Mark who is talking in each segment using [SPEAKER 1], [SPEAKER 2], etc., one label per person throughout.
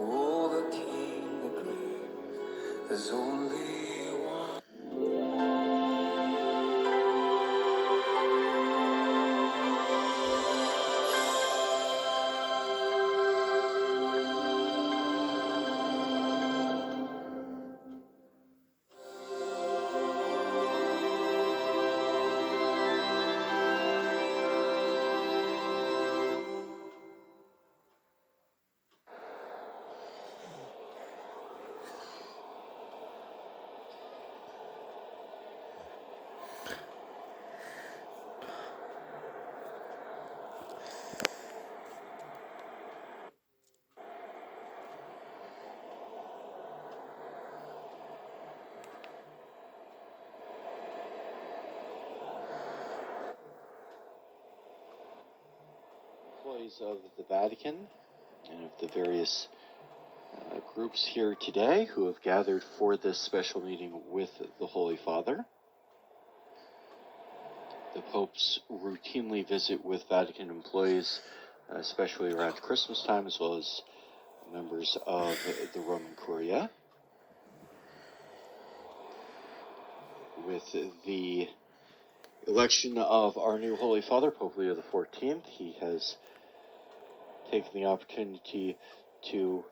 [SPEAKER 1] Oh, the King, the great, there's only one.
[SPEAKER 2] Employees of the Vatican and of the various groups here today who have gathered for this special meeting with the Holy Father. The Popes routinely visit with Vatican employees, especially around Christmas time, as well as members of the Roman Curia. With the election of our new Holy Father, Pope Leo XIV, he has taken the opportunity to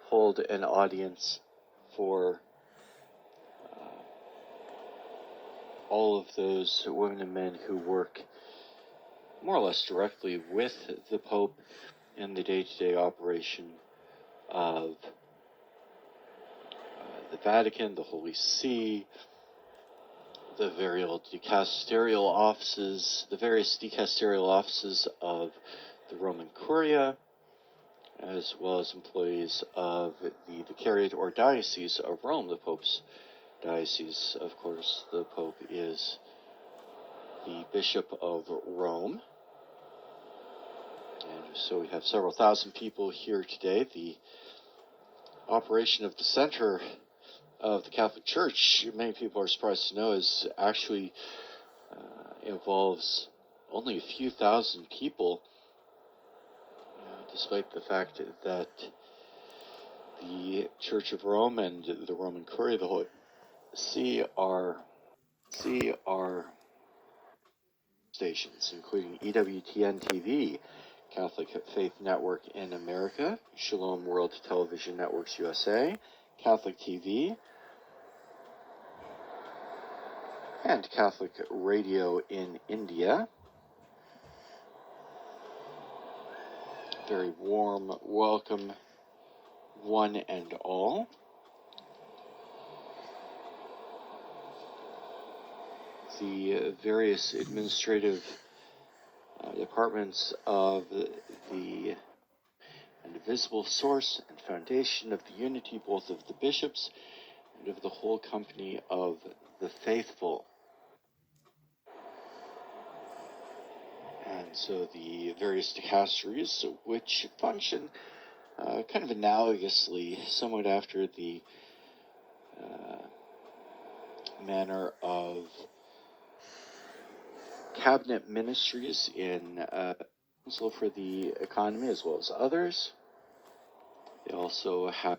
[SPEAKER 2] hold an audience for all of those women and men who work more or less directly with the Pope in the day-to-day operation of the Vatican, the Holy See, the various dicasterial offices, the various dicasterial offices of the Roman Curia, as well as employees of the Vicariate or Diocese of Rome, the Pope's diocese. Of course, the Pope is the Bishop of Rome. And so we have several thousand people here today. The operation of the center of the Catholic Church, many people are surprised to know, is actually involves only a few thousand people, despite the fact that the Church of Rome and the Roman Curia, the Holy See, are stations, including EWTN TV, Catholic Faith Network in America, Shalom World Television Networks USA, Catholic TV, and Catholic Radio in India. Very warm welcome, one and all. The various administrative departments of the invisible source and foundation of the unity both of the bishops and of the whole company of the faithful. And so the various dicasteries, which function kind of analogously, somewhat after the manner of cabinet ministries in Council for the Economy, as well as others. They also have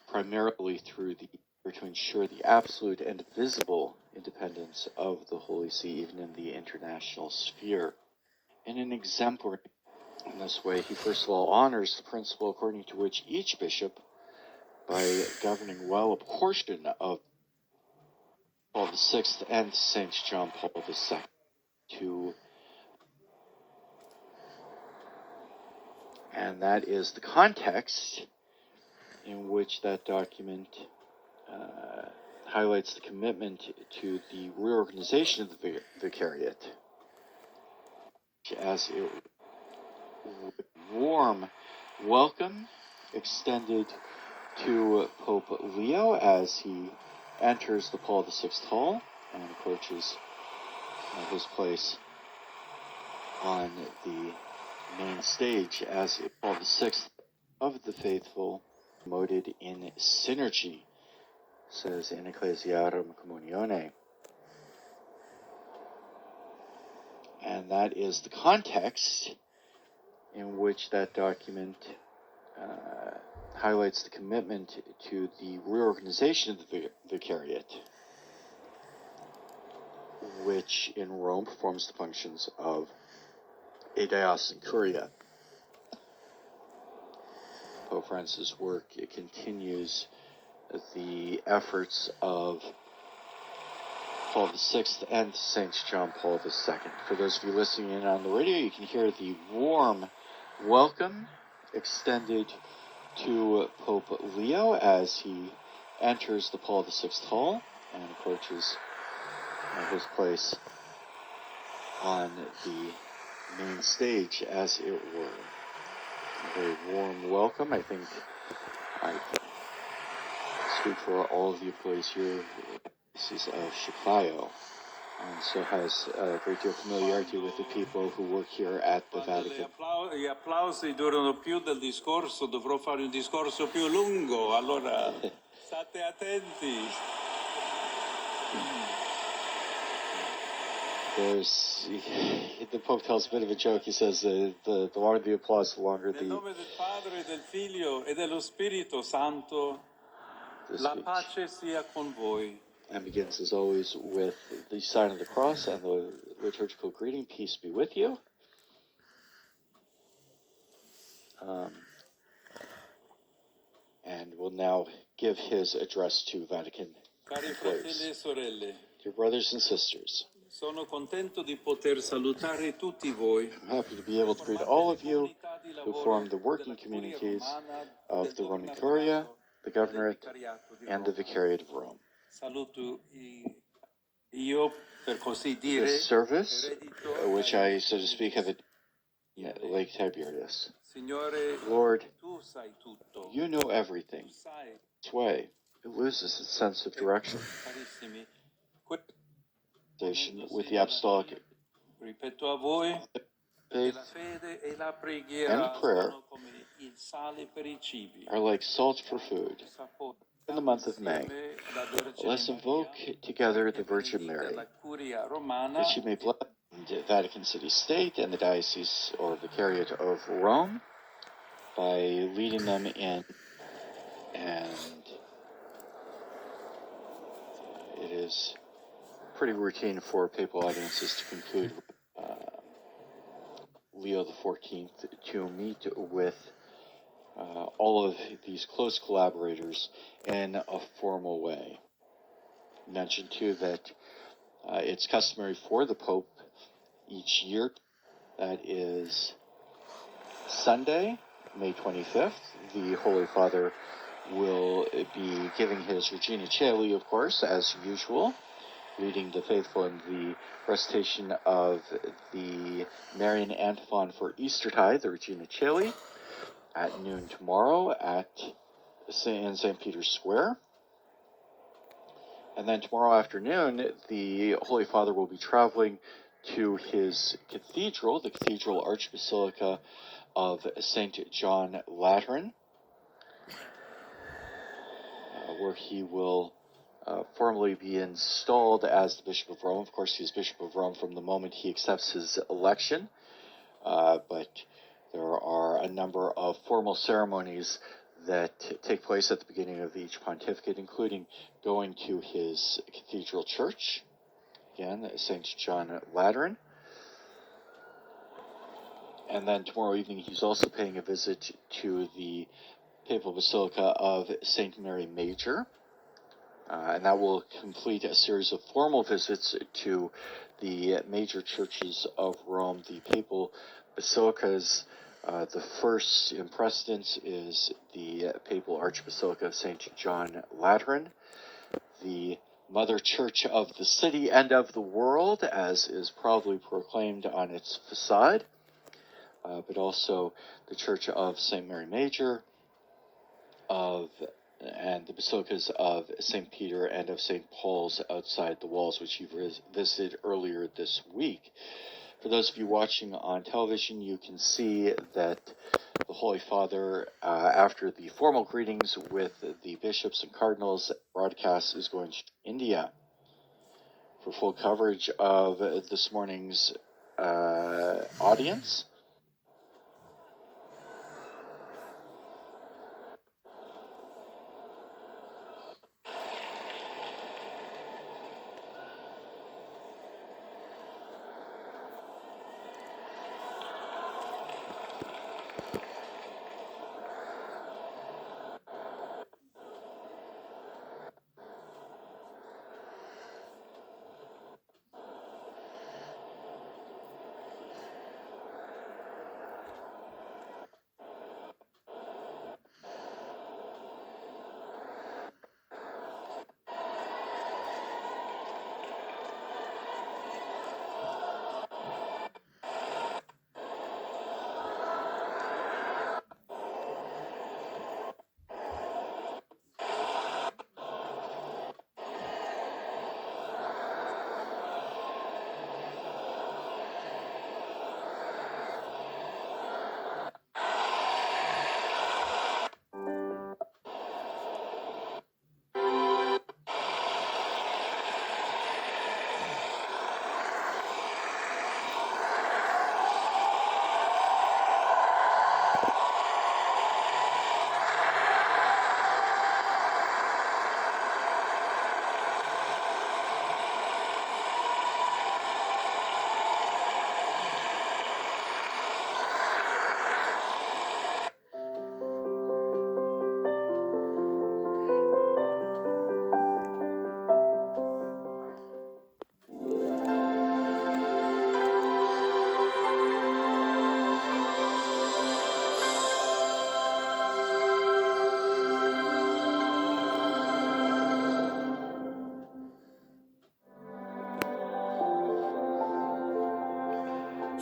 [SPEAKER 2] primarily through to ensure the absolute and visible independence of the Holy See, even in the international sphere. In an exemplary in this way, he first of all honors the principle according to which each bishop, by governing well a portion of Paul VI and St. John Paul II, and that is the context in which that document highlights the commitment to the reorganization of the Vicariate, as a warm welcome extended to Pope Leo as he enters the Paul VI Hall and approaches his place on the main stage as Paul VI of the faithful, promoted in synergy, says in Ecclesiarum Communione. And that is the context in which that document highlights the commitment to the reorganization of the Vicariate, which in Rome performs the functions of a diocesan curia. Pope Francis' work continues the efforts of Paul VI and St. John Paul II. For those of you listening in on the radio, you can hear the warm welcome extended to Pope Leo as he enters the Paul VI Hall and approaches his place on the main stage, as it were. A very warm welcome. I think I speak for all of the employees here. This is Shikayo, and so has a great deal of familiarity with the people who work here at the Vatican.
[SPEAKER 3] Gli applausi durano più del discorso, dovrò fare un discorso più lungo, allora state attenti.
[SPEAKER 2] The Pope tells a bit of a joke. He says the longer the applause, the longer the...
[SPEAKER 3] Nel nome del Padre, del Figlio e dello Spirito Santo, la pace sia con voi.
[SPEAKER 2] And begins, as always, with the sign of the cross and the liturgical greeting, peace be with you. And will now give his address to Vatican employees. Dear brothers and sisters,
[SPEAKER 3] Sono contento di poter salutare tutti voi.
[SPEAKER 2] I'm happy to be able to greet all of you who form the working communities of the Roman Curia, the Governorate, and the Vicariate of Rome.
[SPEAKER 3] Saluto io, per così dire,
[SPEAKER 2] This service, which I, so to speak, have at Lake Tiberias.
[SPEAKER 3] Signore,
[SPEAKER 2] Lord,
[SPEAKER 3] tu sai tutto.
[SPEAKER 2] you know everything.
[SPEAKER 3] Tu sai,
[SPEAKER 2] This way, it loses its sense of direction.
[SPEAKER 3] carissimi,
[SPEAKER 2] With the apostolic
[SPEAKER 3] ripeto a voi,
[SPEAKER 2] faith
[SPEAKER 3] la fede e la preghiera
[SPEAKER 2] and prayer
[SPEAKER 3] sono come il sale per i cibi.
[SPEAKER 2] are like salt for food. In the month of May, let us invoke together the Virgin Mary, that she may bless the Vatican City State and the Diocese or Vicariate of Rome by leading them in, and it is pretty routine for papal audiences to conclude Leo XIV to meet with all of these close collaborators in a formal way. Mention too that it's customary for the Pope each year, that is Sunday, May 25th, the Holy Father will be giving his Regina Caeli, of course, as usual, leading the faithful in the recitation of the Marian antiphon for Eastertide, the Regina Caeli, at noon tomorrow in St. Peter's Square. And then tomorrow afternoon, the Holy Father will be traveling to his cathedral, the Cathedral Archbasilica of St. John Lateran, where he will formally be installed as the Bishop of Rome. Of course, he's Bishop of Rome from the moment he accepts his election, but there are a number of formal ceremonies that take place at the beginning of each pontificate, including going to his cathedral church, again, St. John Lateran. And then tomorrow evening, he's also paying a visit to the Papal Basilica of St. Mary Major, and that will complete a series of formal visits to the major churches of Rome, the Papal Basilicas. The first in precedence is the Papal Archbasilica of St. John Lateran, the Mother Church of the city and of the world, as is proudly proclaimed on its facade, but also the Church of St. Mary Major, and the basilicas of St. Peter and of St. Paul's outside the walls, which he visited earlier this week. For those of you watching on television, you can see that the Holy Father, after the formal greetings with the bishops and cardinals, broadcast is going to India. For full coverage of this morning's audience.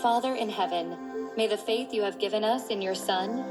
[SPEAKER 4] Father in heaven, may the faith you have given us in your Son